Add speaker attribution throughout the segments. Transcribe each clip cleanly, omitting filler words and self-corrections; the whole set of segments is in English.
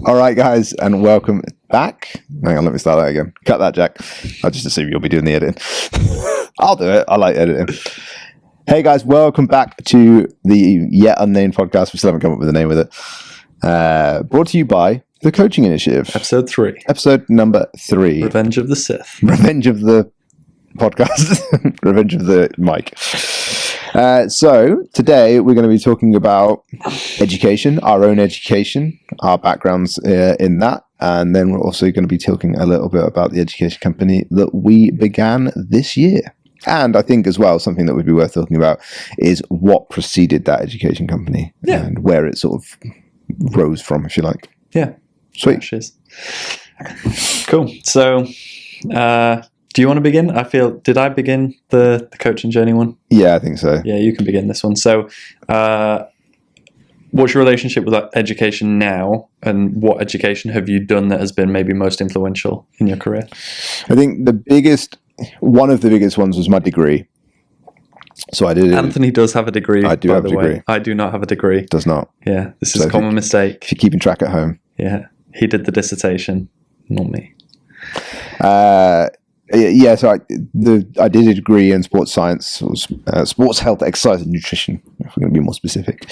Speaker 1: All right, guys, and welcome back. Hang on, let me start that again. Cut that, Jack. I just assume you'll be doing the editing. I'll do it. I like editing. Hey, guys, welcome back to the yet unnamed podcast. We still haven't come up with a name with it. Brought to you by the Coaching Initiative.
Speaker 2: Episode 3.
Speaker 1: Episode number 3.
Speaker 2: Revenge of the Sith.
Speaker 1: Revenge of the podcast. Revenge of the mic. So today we're going to be talking about education, our own education, our backgrounds in that, and then we're also going to be talking a little bit about the education company that we began this year. And I think as well, something that would be worth talking about is what preceded that education company and where it sort of rose from, if you like.
Speaker 2: Yeah.
Speaker 1: Sweet.
Speaker 2: Cool. So, do you want to begin? Did I begin the coaching journey one?
Speaker 1: Yeah, I think so.
Speaker 2: Yeah, you can begin this one. So, what's your relationship with education now, and what education have you done that has been maybe most influential in your career?
Speaker 1: I think one of the biggest ones was my degree. So I did.
Speaker 2: Anthony does have a degree.
Speaker 1: I do have a degree.
Speaker 2: I do not have a degree.
Speaker 1: Does not.
Speaker 2: Yeah, this is a common mistake.
Speaker 1: If you're keeping track at home.
Speaker 2: Yeah, he did the dissertation, not me.
Speaker 1: Yeah, so I did a degree in sports science, sports health, exercise, and nutrition. If we're going to be more specific,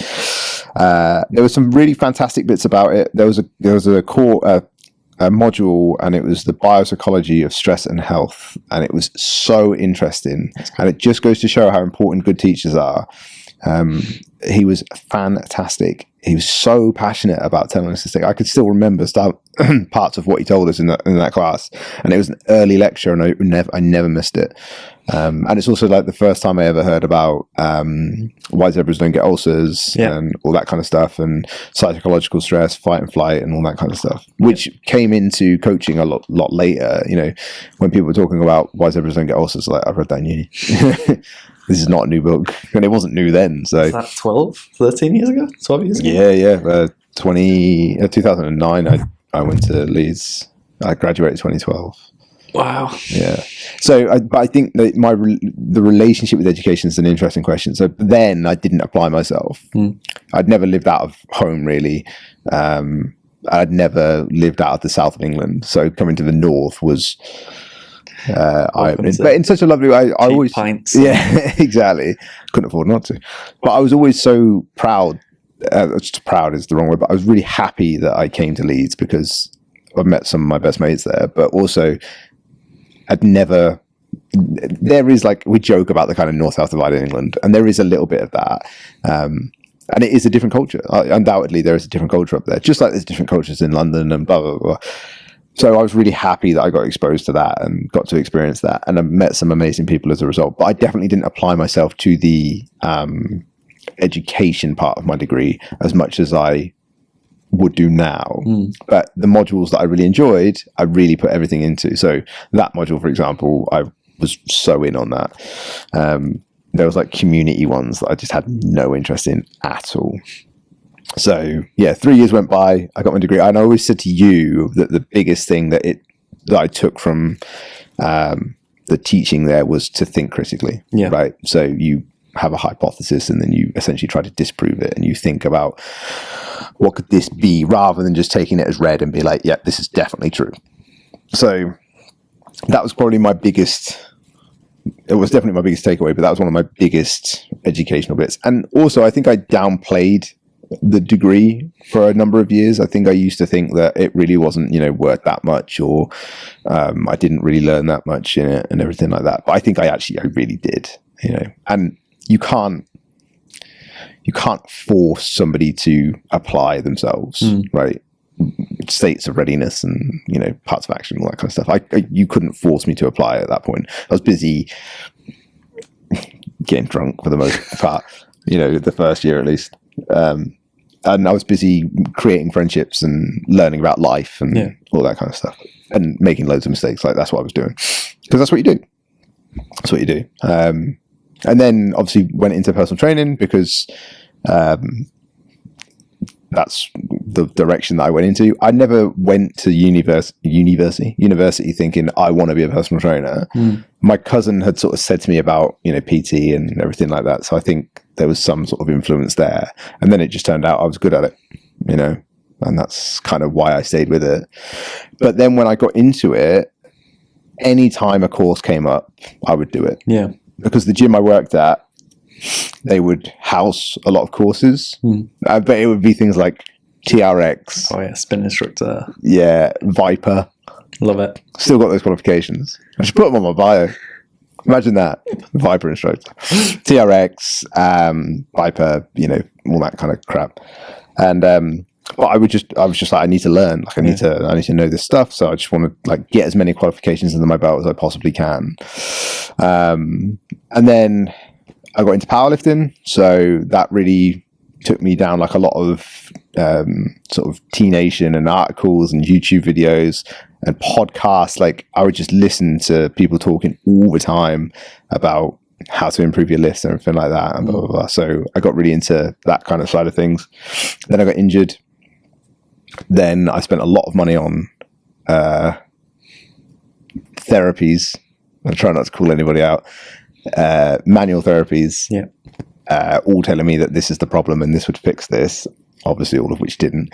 Speaker 1: there were some really fantastic bits about it. There was a core a module, and it was the biopsychology of stress and health, and it was so interesting. And it just goes to show how important good teachers are. He was fantastic. He was so passionate about telling us this thing. I could still remember parts of what he told us in that class, and it was an early lecture, and I never missed it. And it's also like the first time I ever heard about why zebras don't get ulcers and all that kind of stuff, and psychological stress, fight and flight, and all that kind of stuff, which came into coaching a lot later. You know, when people were talking about why zebras don't get ulcers, like I've read that in uni. This is not a new book, and it wasn't new then. So
Speaker 2: is that 13 years ago? 12 years ago?
Speaker 1: Yeah. 2009, I went to Leeds. I graduated 2012.
Speaker 2: Wow.
Speaker 1: Yeah. So, I think that the relationship with education is an interesting question. So then I didn't apply myself. I'd never lived out of home, really. I'd never lived out of the south of England. So coming to the north was... but in such a lovely way. I always
Speaker 2: pints.
Speaker 1: Yeah, exactly. Couldn't afford not to. But I was always so proud. Proud is the wrong word, but I was really happy that I came to Leeds because I've met some of my best mates there. But also, there is, like, we joke about the kind of north-south divide in England, and there is a little bit of that. And it is a different culture. Undoubtedly, there is a different culture up there, just like there's different cultures in London and blah, blah, blah. So I was really happy that I got exposed to that and got to experience that. And I met some amazing people as a result. But I definitely didn't apply myself to the education part of my degree as much as I would do now. But the modules that I really enjoyed, I really put everything into. So that module, for example, I was so in on that. There was like community ones that I just had no interest in at all. So yeah, 3 years went by. I got my degree, and I always said to you that the biggest thing that I took from the teaching there was to think critically. Yeah. Right. So you have a hypothesis, and then you essentially try to disprove it, and you think about what could this be, rather than just taking it as read and be like, yeah, this is definitely true. So that was probably my biggest. It was definitely my biggest takeaway, but that was one of my biggest educational bits. And also, I think I downplayed the degree for a number of years. I think I used to think that it really wasn't, worth that much, or I didn't really learn that much in it and everything like that. But I think I really did, and you can't force somebody to apply themselves, right? States of readiness and, parts of action, all that kind of stuff. You couldn't force me to apply at that point. I was busy getting drunk for the most part, the first year at least. And I was busy creating friendships and learning about life and all that kind of stuff, and making loads of mistakes. Like, that's what I was doing, because that's what you do. That's what you do. And then obviously went into personal training because that's the direction that I went into. I never went to university thinking I want to be a personal trainer. My cousin had sort of said to me about, PT and everything like that. So I think there was some sort of influence there. And then it just turned out I was good at it. and that's kind of why I stayed with it. But then when I got into it, anytime a course came up, I would do it.
Speaker 2: Yeah.
Speaker 1: Because the gym I worked at, they would house a lot of courses, but it would be things like TRX.
Speaker 2: Oh yeah, spin instructor.
Speaker 1: Yeah, Viper.
Speaker 2: Love it.
Speaker 1: Still got those qualifications. I should put them on my bio. Imagine that. Viper instructor. TRX, Viper, all that kind of crap. And but I was just like, I need to learn. Like I need to know this stuff. So I just want to like get as many qualifications under my belt as I possibly can. And then I got into powerlifting. So that really took me down like a lot of sort of T-Nation and articles and YouTube videos and podcasts. Like I would just listen to people talking all the time about how to improve your lifts and everything like that and blah, blah, blah. So I got really into that kind of side of things. Then I got injured. Then I spent a lot of money on therapies. I try not to call anybody out. Manual therapies.
Speaker 2: Yeah.
Speaker 1: All telling me that this is the problem and this would fix this. Obviously, all of which didn't.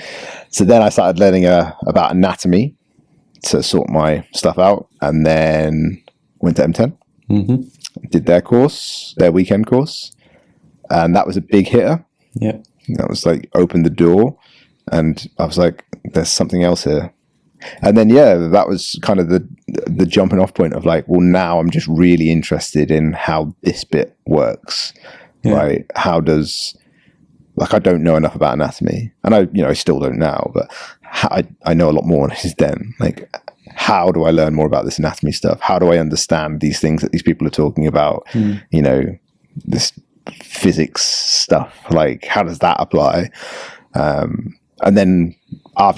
Speaker 1: So then I started learning about anatomy to sort my stuff out, and then went to M10. Did their course, their weekend course, and that was a big hitter.
Speaker 2: Yeah,
Speaker 1: that was like opened the door, and I was like, "There's something else here." And then that was kind of the jumping off point of like, well, now I'm just really interested in how this bit works. Yeah. Right? How does, like, I don't know enough about anatomy, and I still don't now, but I know a lot more then. Like, how do I learn more about this anatomy stuff? How do I understand these things that these people are talking about? This physics stuff. Like, how does that apply? And then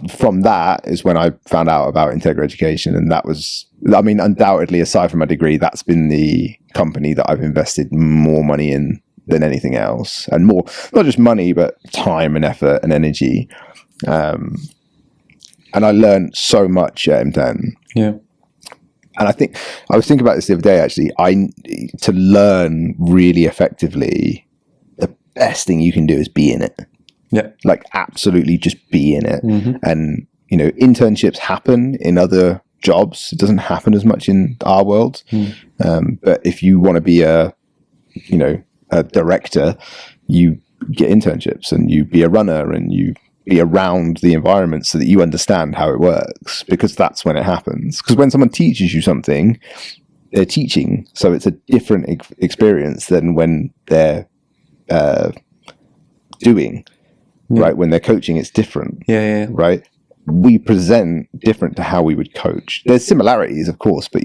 Speaker 1: from that is when I found out about Integra Education, and that was, I mean, undoubtedly, aside from my degree, that's been the company that I've invested more money in than anything else, and more, not just money, but time and effort and energy. And I learned so much at M10.
Speaker 2: Yeah.
Speaker 1: And I think, I was thinking about this the other day, actually. To learn really effectively, the best thing you can do is be in it.
Speaker 2: Yeah.
Speaker 1: Like, absolutely just be in it. And, internships happen in other jobs. It doesn't happen as much in our world. But if you want to be a director, you get internships, and you be a runner, and you be around the environment so that you understand how it works, because that's when it happens. Because when someone teaches you something, they're teaching, so it's a different experience than when they're doing. Right? When they're coaching, it's different.
Speaker 2: Yeah.
Speaker 1: Right? We present different to how we would coach. There's similarities, of course, but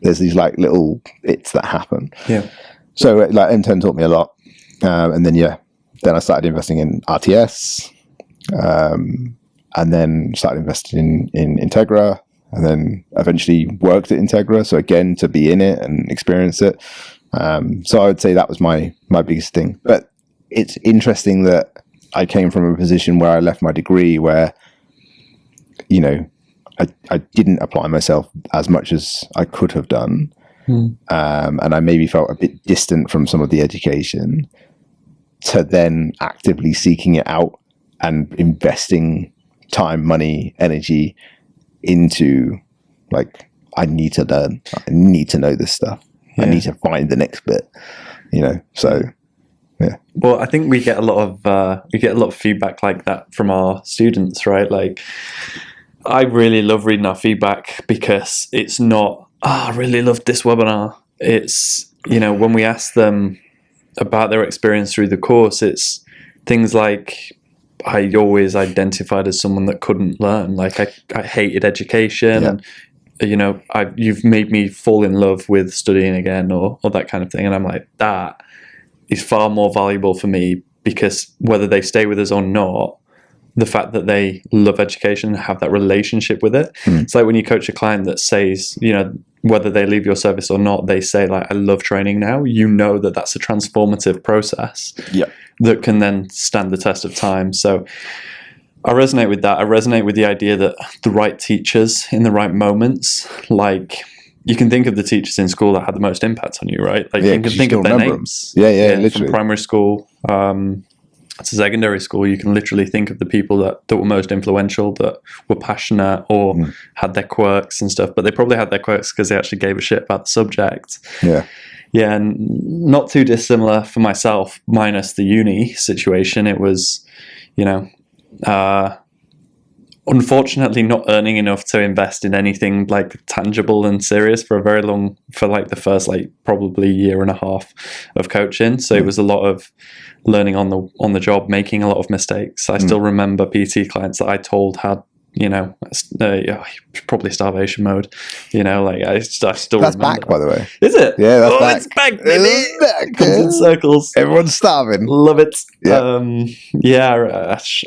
Speaker 1: there's these like little bits that happen.
Speaker 2: Yeah.
Speaker 1: So like M10 taught me a lot, and then I started investing in RTS. And then started investing in Integra, and then eventually worked at Integra. So again, to be in it and experience it. So I would say that was my biggest thing. But it's interesting that I came from a position where I left my degree where, I didn't apply myself as much as I could have done. And I maybe felt a bit distant from some of the education, to then actively seeking it out and investing time, money, energy into, like, I need to learn. I need to know this stuff. I need to find the next bit. So yeah.
Speaker 2: Well, I think we get a lot of feedback like that from our students, right? Like, I really love reading our feedback, because it's not, I really loved this webinar. It's, when we ask them about their experience through the course, it's things like, I always identified as someone that couldn't learn. Like, I hated education, and you've made me fall in love with studying again, or that kind of thing. And I'm like, that is far more valuable for me, because whether they stay with us or not, the fact that they love education and have that relationship with it. It's like when you coach a client that says, whether they leave your service or not, they say, like, I love training now. That that's a transformative process that can then stand the test of time. So I resonate with that. I resonate with the idea that the right teachers in the right moments, like, you can think of the teachers in school that had the most impact on you, right? Like, you can think of their names.
Speaker 1: Literally.
Speaker 2: From primary school. to secondary school, you can literally think of the people that were most influential, that were passionate or had their quirks and stuff. But they probably had their quirks because they actually gave a shit about the subject.
Speaker 1: Yeah.
Speaker 2: Yeah, and not too dissimilar for myself, minus the uni situation. It was, unfortunately not earning enough to invest in anything like tangible and serious for the first like probably year and a half of coaching. So it was a lot of learning on the job, making a lot of mistakes. I still remember PT clients that I told had, probably starvation mode. I still
Speaker 1: That's
Speaker 2: remember
Speaker 1: back, by the way.
Speaker 2: Is it?
Speaker 1: Yeah, that's back.
Speaker 2: It's back, baby.
Speaker 1: It's back.
Speaker 2: Comes in circles.
Speaker 1: Everyone's starving.
Speaker 2: Love it.
Speaker 1: Yeah.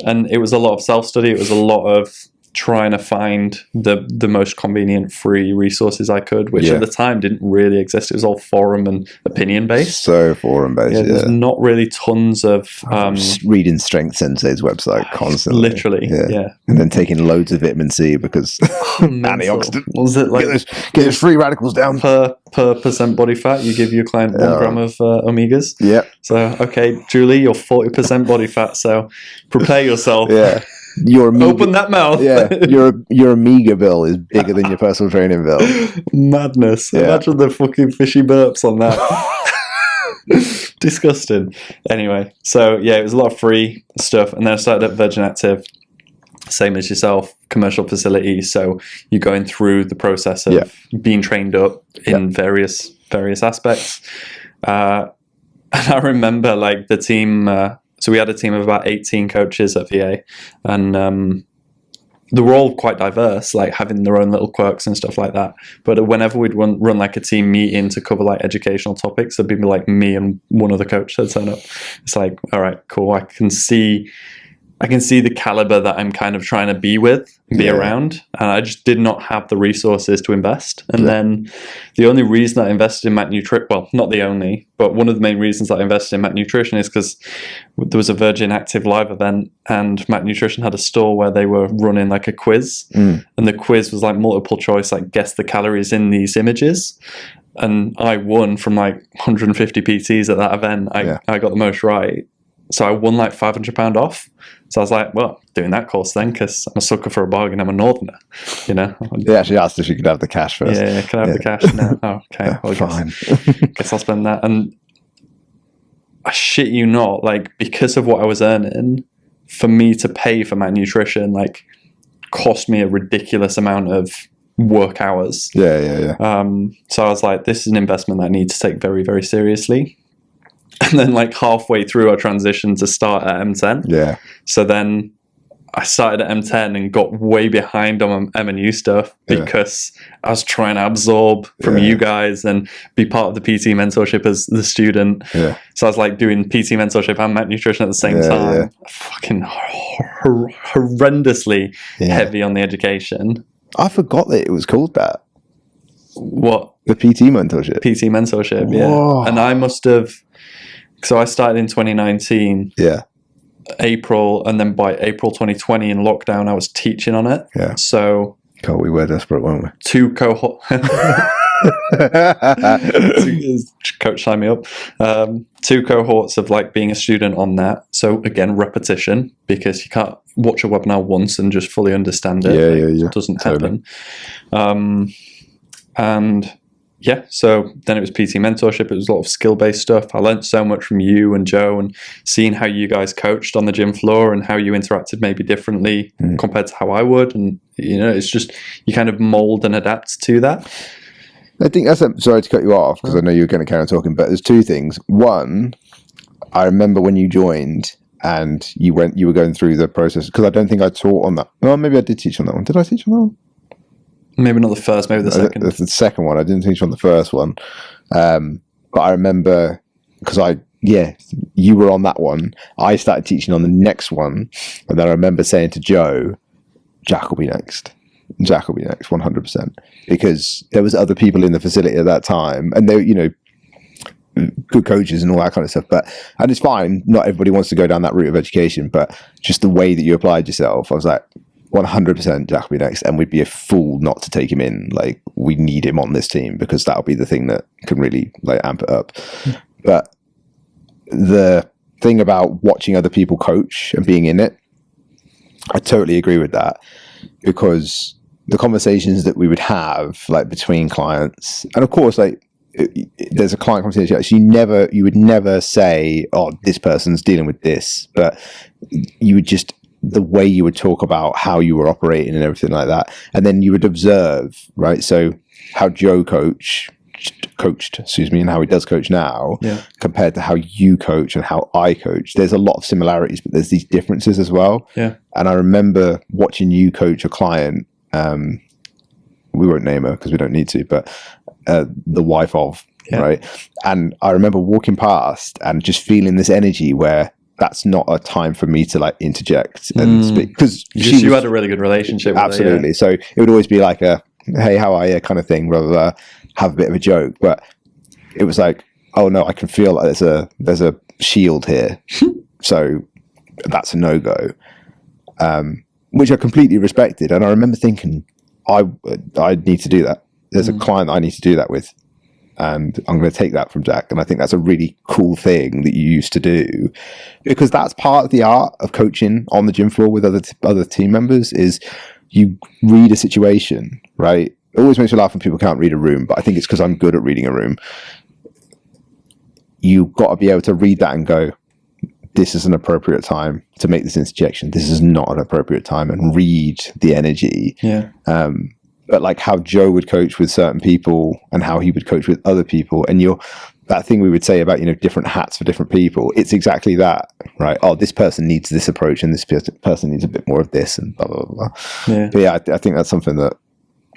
Speaker 2: And it was a lot of self-study. It was a lot of trying to find the most convenient free resources I could, which at the time didn't really exist. It was all forum and opinion based.
Speaker 1: So forum based.
Speaker 2: There's not really tons of
Speaker 1: just reading Strength Sensei's website constantly.
Speaker 2: Literally, yeah.
Speaker 1: And then taking loads of vitamin C because antioxidant.
Speaker 2: Was it like
Speaker 1: get those free radicals down
Speaker 2: per percent body fat? You give your client 1 gram of omegas.
Speaker 1: Yeah.
Speaker 2: So okay, Julie, you're 40% body fat. So prepare yourself.
Speaker 1: Yeah. Your Amiga,
Speaker 2: open that mouth.
Speaker 1: Yeah, your Amiga bill is bigger than your personal training bill.
Speaker 2: Madness.
Speaker 1: Yeah.
Speaker 2: Imagine the fucking fishy burps on that. Disgusting. Anyway, so yeah, it was a lot of free stuff, and then I started at Virgin Active, same as yourself, commercial facilities. So you're going through the process of being trained up in various aspects. And I remember like the team. So we had a team of about 18 coaches at VA, and they were all quite diverse, like having their own little quirks and stuff like that. But whenever we'd run like a team meeting to cover like educational topics, there'd be like me and one other coach that'd turn up. It's like, all right, cool. I can see the caliber that I'm kind of trying to be around, and I just did not have the resources to invest. And then the only reason that I invested in Mac Nutrition, well, not the only, but one of the main reasons that I invested in Mac Nutrition is because there was a Virgin Active live event, and Mac Nutrition had a store where they were running like a quiz, and the quiz was like multiple choice, like guess the calories in these images. And I won from like 150 PTs at that event. I got the most right. So I won like £500 off. So I was like, well, doing that course then, because I'm a sucker for a bargain. I'm a northerner,
Speaker 1: They actually asked if you could have the cash first.
Speaker 2: Yeah, can I have the cash now? Oh, okay.
Speaker 1: Yeah,
Speaker 2: well,
Speaker 1: fine.
Speaker 2: Guess I'll spend that. And I shit you not, like, because of what I was earning, for me to pay for my nutrition, like, cost me a ridiculous amount of work hours.
Speaker 1: Yeah.
Speaker 2: So I was like, this is an investment that I need to take very, very seriously. And then like halfway through I transitioned to start at M10.
Speaker 1: Yeah.
Speaker 2: So then I started at M10 and got way behind on M&U stuff because I was trying to absorb from you guys and be part of the PT mentorship as the student. Yeah. So I was like doing PT mentorship and Mac Nutrition at the same time. Yeah. Fucking horrendously heavy on the education.
Speaker 1: I forgot that it was called that.
Speaker 2: What?
Speaker 1: The PT mentorship.
Speaker 2: PT mentorship,
Speaker 1: Whoa.
Speaker 2: Yeah. And I must have... So I started in 2019, April, and then by April 2020 in lockdown, I was teaching on it.
Speaker 1: Yeah.
Speaker 2: So...
Speaker 1: God, we were desperate, weren't we?
Speaker 2: 2 cohorts... Coach, sign me up. 2 cohorts of like being a student on that. So again, repetition, because you can't watch a webinar once and just fully understand it.
Speaker 1: Yeah.
Speaker 2: It doesn't happen. And... yeah, so then it was PT mentorship. It was a lot of skill-based stuff. I learned so much from you and Joe, and seeing how you guys coached on the gym floor and how you interacted maybe differently compared to how I would. And, it's just, you kind of mold and adapt to that.
Speaker 1: I think sorry to cut you off, because I know you were going to carry on talking, but there's 2 things. One, I remember when you joined and you were going through the process, because I don't think I taught on that. Well, maybe I did teach on that one. Did I teach on that one?
Speaker 2: Maybe not the first, maybe the second.
Speaker 1: The second one. I didn't teach on the first one. But I remember, because you were on that one. I started teaching on the next one. And then I remember saying to Joe, Jack will be next. Jack will be next, 100%. Because there was other people in the facility at that time. And they good coaches and all that kind of stuff. And it's fine. Not everybody wants to go down that route of education. But just the way that you applied yourself, I was like, 100% Jack will be next, and we'd be a fool not to take him in. Like, we need him on this team because that'll be the thing that can really like amp it up. But the thing about watching other people coach and being in it, I totally agree with that, because the conversations that we would have, like between clients, and of course, like there's a client conversation, you would never say, oh, this person's dealing with this, but you would just, the way you would talk about how you were operating and everything like that, and then you would observe, right? So how Joe coached, and how he does coach now, compared to how you coach and how I coach, there's a lot of similarities, but there's these differences as well.
Speaker 2: Yeah.
Speaker 1: And I remember watching you coach a client, we won't name her because we don't need to, but the wife of, right? And I remember walking past and just feeling this energy where that's not a time for me to like interject and speak, because
Speaker 2: you had a really good relationship with
Speaker 1: absolutely
Speaker 2: her,
Speaker 1: so it would always be like a, hey, how are you kind of thing, rather than have a bit of a joke. But it was like, oh no, I can feel like there's a shield here. So that's a no-go, which I completely respected. And I remember thinking, I need to do that. There's a client I need to do that with, and I'm going to take that from Jack. And I think that's a really cool thing that you used to do, because that's part of the art of coaching on the gym floor with other team members, is you read a situation, right? It always makes me laugh when people can't read a room, but I think it's because I'm good at reading a room. You've got to be able to read that and go, this is an appropriate time to make this interjection. This is not an appropriate time, and read the energy.
Speaker 2: Yeah.
Speaker 1: But like how Joe would coach with certain people and how he would coach with other people, and that thing we would say about, different hats for different people, it's exactly that, right? Oh, this person needs this approach and this person needs a bit more of this, and blah, blah, blah.
Speaker 2: Yeah.
Speaker 1: But yeah, I think that's something that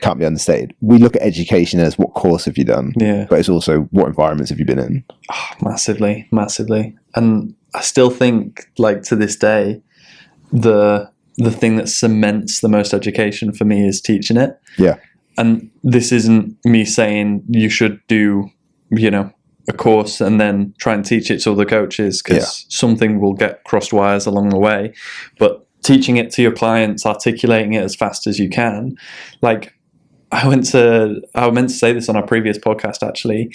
Speaker 1: can't be understated. We look at education as what course have you done, but it's also what environments have you been in.
Speaker 2: Oh, massively. And I still think, like, to this day, the thing that cements the most education for me is teaching it.
Speaker 1: Yeah.
Speaker 2: And this isn't me saying you should do, a course and then try and teach it to other coaches, because something will get crossed wires along the way. But teaching it to your clients, articulating it as fast as you can. Like, I meant to say this on our previous podcast, actually.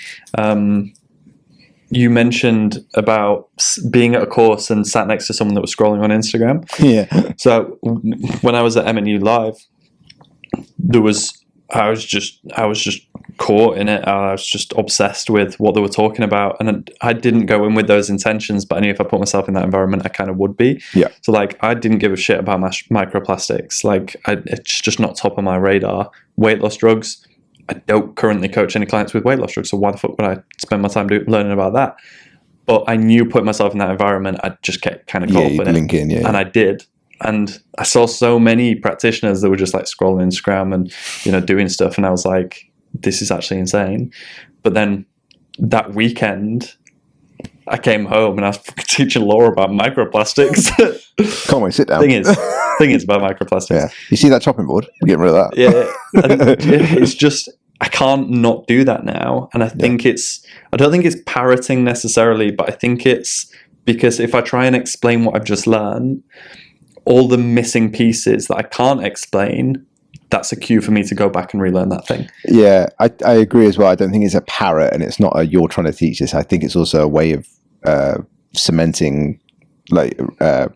Speaker 2: You mentioned about being at a course and sat next to someone that was scrolling on Instagram.
Speaker 1: Yeah.
Speaker 2: So when I was at MNU Live, I was just caught in it. I was just obsessed with what they were talking about, and I didn't go in with those intentions, but I knew if I put myself in that environment, I kind of would be.
Speaker 1: Yeah.
Speaker 2: So like, I didn't give a shit about microplastics. Like, it's just not top of my radar. Weight loss drugs, I don't currently coach any clients with weight loss drugs, so why the fuck would I spend my time learning about that? But I knew putting myself in that environment, I'd just get kind of caught up in it. And I did. And I saw so many practitioners that were just like scrolling Instagram and, doing stuff. And I was like, this is actually insane. But then that weekend, I came home and I was teaching Laura about microplastics.
Speaker 1: Can't wait, sit down.
Speaker 2: Thing is about microplastics.
Speaker 1: Yeah. You see that chopping board? We're getting rid of that.
Speaker 2: Yeah. And it's just, I can't not do that now. And I think I don't think it's parroting necessarily, but I think it's because if I try and explain what I've just learned, all the missing pieces that I can't explain, that's a cue for me to go back and relearn that thing. Yeah,
Speaker 1: I agree as well. I don't think it's a parrot, and it's not you're trying to teach this. I think it's also a way of cementing, like,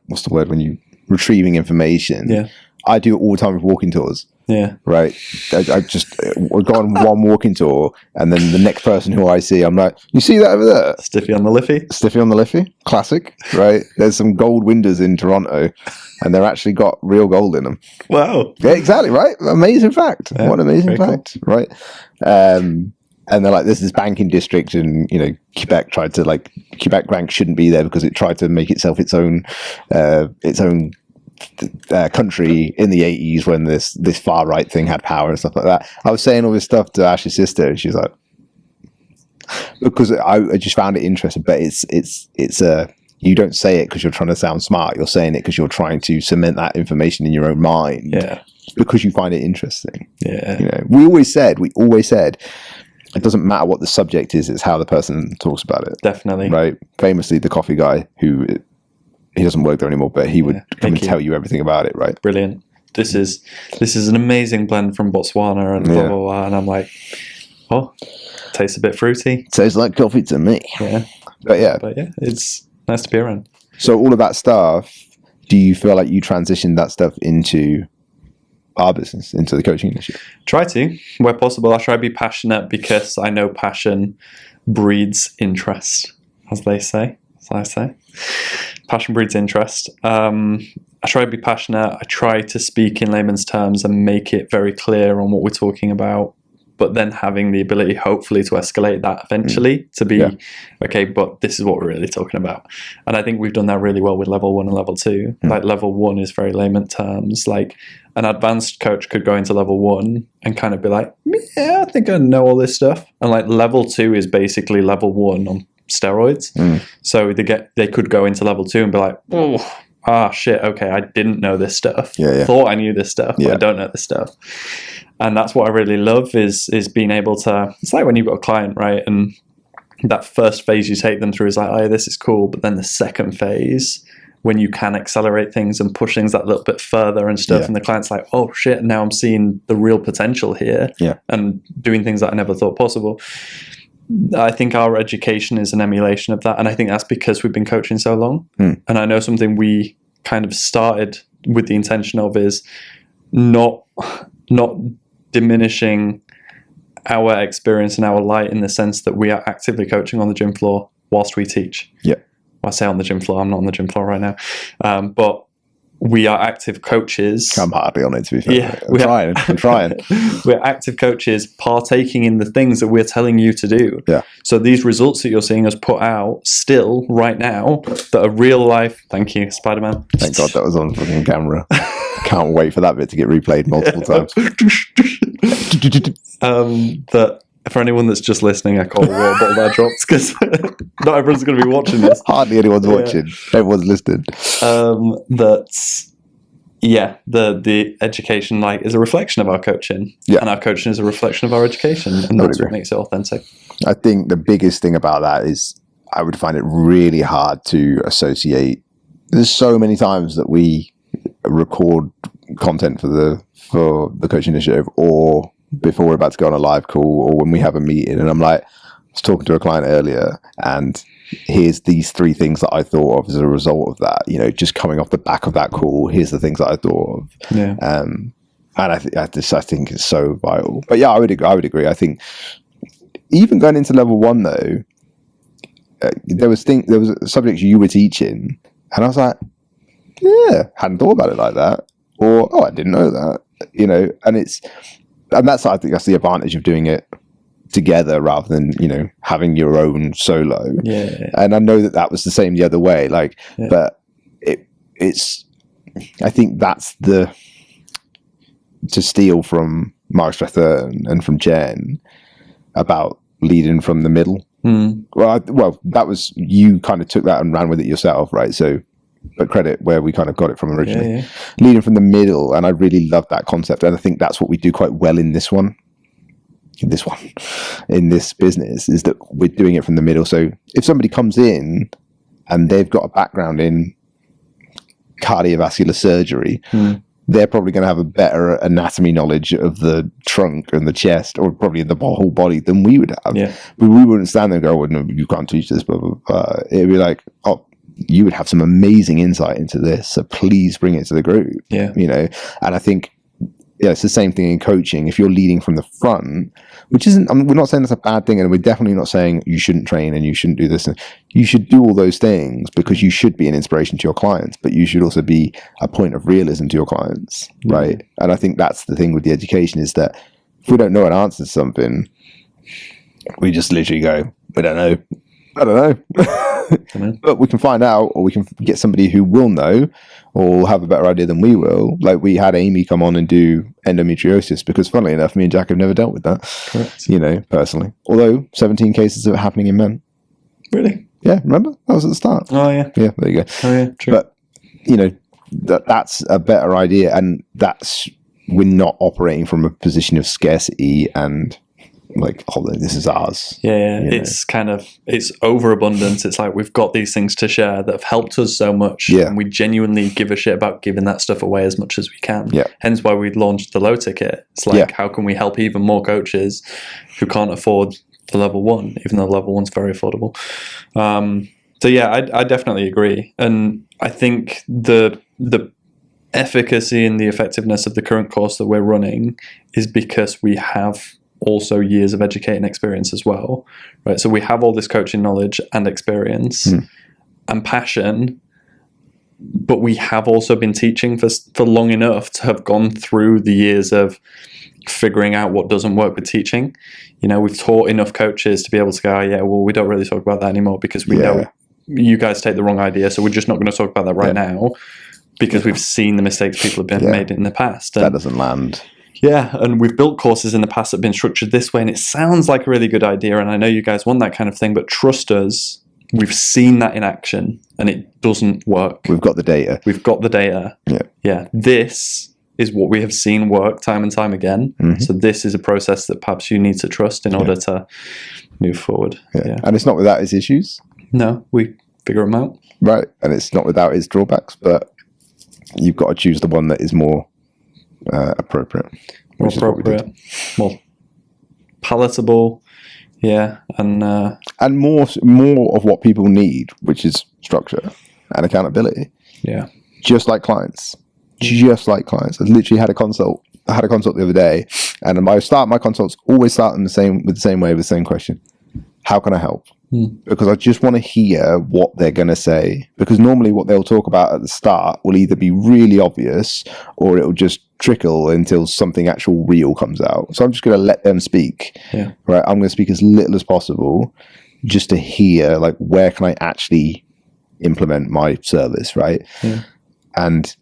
Speaker 1: what's the word, when you retrieving information.
Speaker 2: Yeah.
Speaker 1: I do it all the time with walking tours.
Speaker 2: Yeah.
Speaker 1: Right. I just go on one walking tour, and then the next person who I see, I'm like, you see that over there?
Speaker 2: Stiffy on the Liffey.
Speaker 1: Stiffy on the Liffey. Classic. Right. There's some gold windows in Toronto, and they're actually got real gold in them.
Speaker 2: Wow.
Speaker 1: Yeah, exactly. Right. Amazing fact.
Speaker 2: Yeah,
Speaker 1: what an amazing fact.
Speaker 2: Cool.
Speaker 1: Right. And they're like, there's this banking district in, Quebec tried to, like, Quebec Bank shouldn't be there because it tried to make itself its own country in the 80s when this far right thing had power and stuff like that. I was saying all this stuff to Ash's sister, and she's like, because I just found it interesting. But it's you don't say it because you're trying to sound smart. You're saying it because you're trying to cement that information in your own mind.
Speaker 2: Yeah.
Speaker 1: Because you find it interesting.
Speaker 2: Yeah.
Speaker 1: We always said it doesn't matter what the subject is, it's how the person talks about it.
Speaker 2: Definitely.
Speaker 1: Right. Famously, the coffee guy who. He doesn't work there anymore, but he would come and tell you everything about it, right?
Speaker 2: Brilliant. This is an amazing blend from Botswana and blah, blah, blah. And I'm like, tastes a bit fruity.
Speaker 1: Tastes like coffee to me.
Speaker 2: Yeah.
Speaker 1: But yeah,
Speaker 2: it's nice to be around.
Speaker 1: So all of that stuff, do you feel like you transitioned that stuff into our business, into the coaching initiative?
Speaker 2: Try to, where possible. I try to be passionate because I know passion breeds interest, as they say, as I say. Passion breeds interest. I try to be passionate. I try to speak in layman's terms and make it very clear on what we're talking about, but then having the ability, hopefully, to escalate that eventually to be, okay, but this is what we're really talking about. And I think we've done that really well with level 1 and level 2. Like level 1 is very layman terms. Like an advanced coach could go into level 1 and kind of be like, yeah, I think I know all this stuff. And like level 2 is basically level 1 on steroids. So they could go into level 2 and be like, oh, shit, okay, I didn't know this stuff. Thought I knew this stuff, but I don't know this stuff. And that's what I really love is being able to, it's like when you've got a client, right? And that first phase you take them through is like, oh, this is cool. But then the second phase, when you can accelerate things and push things that little bit further and stuff, and the client's like, oh shit, now I'm seeing the real potential here and doing things that I never thought possible. I think our education is an emulation of that. And I think that's because we've been coaching so long. And I know something we kind of started with the intention of is not diminishing our experience and our light in the sense that we are actively coaching on the gym floor whilst we teach. Well, I say on the gym floor, I'm not on the gym floor right now. But we are active coaches.
Speaker 1: I'm hardly on it, to be fair. I'm trying.
Speaker 2: We're active coaches partaking in the things that we're telling you to do. So these results that you're seeing us put out still right now that are real life. Thank you, Spider-Man.
Speaker 1: Thank God that was on fucking camera. Can't wait for that bit to get replayed multiple times.
Speaker 2: That for anyone that's just listening, I call a water bottle that drops because not everyone's going to be watching this.
Speaker 1: Hardly anyone's watching. Everyone's listening.
Speaker 2: The education is a reflection of our coaching, and our coaching is a reflection of our education, and that's what makes it authentic.
Speaker 1: I think the biggest thing about that is I would find it really hard to associate. There's so many times that we record content for the coaching initiative, or before we're about to go on a live call, or when we have a meeting, and I'm like, I was talking to a client earlier, and here's these 3 things that I thought of as a result of that, just coming off the back of that call, here's the things that I thought of. And I think it's so vital. But I would agree. I think even going into level 1 though, there was subjects you were teaching, and I was like, hadn't thought about it like that, or I didn't know that, and I think that's the advantage of doing it together rather than having your own solo. And I know that was the same the other way, but it's I think that's to steal from Mark Strather and from Jen about leading from the middle. Well, that was, you kind of took that and ran with it yourself, right? So but credit where we kind of got it from originally. Leading from the middle, and I really love that concept, and I think that's what we do quite well in this business, is that we're doing it from the middle. So if somebody comes in and they've got a background in cardiovascular surgery, they're probably going to have a better anatomy knowledge of the trunk and the chest, or probably the whole body, than we would have. But we wouldn't stand there and go, oh, no, you can't teach this, blah, blah, blah. It'd be like, oh, you would have some amazing insight into this, so please bring it to the group. And I think it's the same thing in coaching. If you're leading from the front, which isn't, we're not saying that's a bad thing, and we're definitely not saying you shouldn't train and you shouldn't do this, and you should do all those things, because you should be an inspiration to your clients, but you should also be a point of realism to your clients, right? And I think that's the thing with the education, is that if we don't know an answer to something, we just literally go, I don't know. But we can find out, or we can get somebody who will know or have a better idea than we will. Like, we had Amy come on and do endometriosis, because funnily enough, me and Jack have never dealt with that. Correct. Personally. Although 17 cases of it happening in men.
Speaker 2: Really?
Speaker 1: Yeah, remember? That was at the start.
Speaker 2: Oh, yeah.
Speaker 1: Yeah, there you go.
Speaker 2: Oh, yeah, true.
Speaker 1: But, that's a better idea, and we're not operating from a position of scarcity and this is ours.
Speaker 2: It's kind of, it's overabundance. It's like, we've got these things to share that have helped us so much, and we genuinely give a shit about giving that stuff away as much as we can. Hence why we launched the low ticket. It's like, how can we help even more coaches who can't afford the level 1, even though level 1's very affordable, So yeah, I definitely agree, and I think the efficacy and the effectiveness of the current course that we're running is because we have also years of educating experience as well, right? So we have all this coaching knowledge and experience and passion, but we have also been teaching for long enough to have gone through the years of figuring out what doesn't work with teaching. You know, we've taught enough coaches to be able to go, oh, yeah, well, we don't really talk about that anymore because we know you guys take the wrong idea, so we're just not going to talk about that right now because we've seen the mistakes people have been made in the past. And
Speaker 1: that doesn't land.
Speaker 2: Yeah, and we've built courses in the past that have been structured this way, and it sounds like a really good idea, and I know you guys want that kind of thing, but trust us, we've seen that in action, and it doesn't work.
Speaker 1: We've got the data.
Speaker 2: We've got the data. Yeah. This is what we have seen work time and time again. So this is a process that perhaps you need to trust in order to move forward.
Speaker 1: And it's not without its issues.
Speaker 2: No, we figure them out.
Speaker 1: Right, and it's not without its drawbacks, but you've got to choose the one that is more appropriate.
Speaker 2: More appropriate, more palatable, and
Speaker 1: more of what people need, which is structure and accountability.
Speaker 2: Yeah,
Speaker 1: just like clients. I literally had a consult. I had a consult the other day, and my consults always start in the same way with the same question: how can I help? Because I just want to hear what they're going to say. Because normally what they'll talk about at the start will either be really obvious or it'll just trickle until something actual real comes out. So I'm just going to let them speak. Right? I'm going to speak as little as possible just to hear, like, where can I actually implement my service, right? And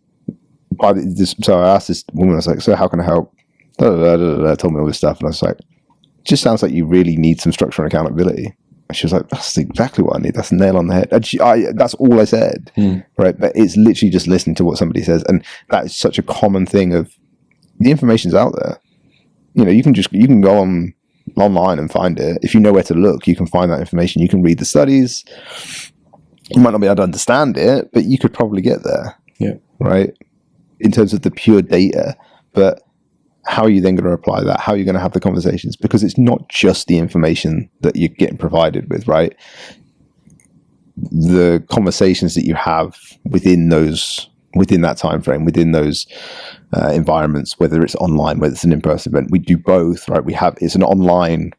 Speaker 1: so I asked this woman, I was like, so how can I help? Told me all this stuff, and I was like, just sounds like you really need some structure and accountability. And she was like, that's exactly what I need. That's a nail on the head. And that's all I said, right? But it's literally just listening to what somebody says, and that is such a common thing. Of the information's out there. You know, you can go online and find it. If you know where to look, you can find that information. You can read the studies. You might not be able to understand it, but you could probably get there. Right? In terms of the pure data, but how are you then going to apply that? How are you going to have the conversations? Because it's not just the information that you're getting provided with, right? The conversations that you have within that time frame, within those environments, whether it's online, whether it's an in-person event, we do both, right? It's an online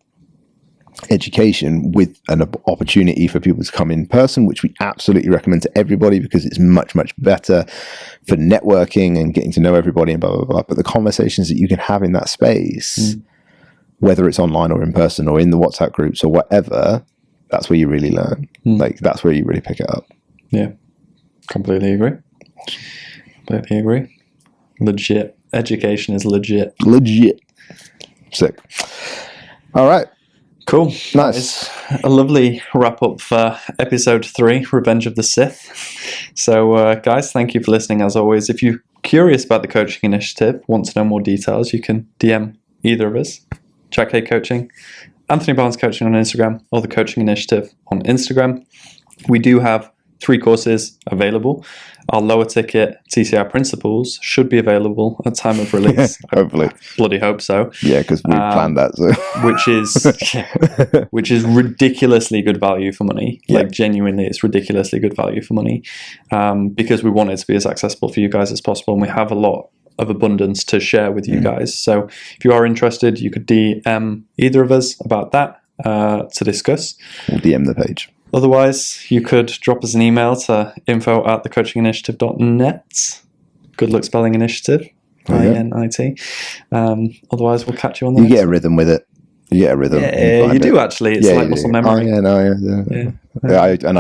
Speaker 1: education with an opportunity for people to come in person, which we absolutely recommend to everybody because it's much, much better for networking and getting to know everybody and blah, blah, blah. But the conversations that you can have in that space, whether it's online or in person or in the WhatsApp groups or whatever, that's where you really learn. Like, that's where you really pick it up. Yeah.
Speaker 2: Completely agree. Legit. Education is legit.
Speaker 1: Sick. All right.
Speaker 2: Cool.
Speaker 1: Nice.
Speaker 2: A lovely wrap up for episode 3, Revenge of the Sith. So, guys, thank you for listening as always. If you're curious about the coaching initiative, want to know more details, you can DM either of us, Jack Hay Coaching, Anthony Barnes Coaching on Instagram, or the Coaching Initiative on Instagram. We do have 3 courses available. Our lower ticket TCI Principles should be available at time of release.
Speaker 1: Hopefully.
Speaker 2: I bloody hope so.
Speaker 1: Yeah, because we planned that. So.
Speaker 2: which is ridiculously good value for money. Like, genuinely, it's ridiculously good value for money because we want it to be as accessible for you guys as possible. And we have a lot of abundance to share with you guys. So if you are interested, you could DM either of us about that to discuss.
Speaker 1: We'll DM the page.
Speaker 2: Otherwise, you could drop us an email to info@thecoachinginitiative.net. Good luck spelling initiative. INIT. Otherwise, we'll catch you on the next
Speaker 1: You get a rhythm with it. You get a rhythm.
Speaker 2: Yeah, you do actually. It's like muscle memory.
Speaker 1: And I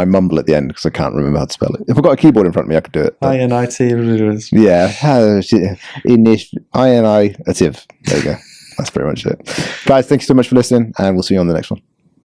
Speaker 1: mumble at the end because I can't remember how to spell it. If I've got a keyboard in front of me, I could do it.
Speaker 2: INIT.
Speaker 1: Yeah. Initiative. There you go. That's pretty much it. Guys, thank you so much for listening, and we'll see you on the next one.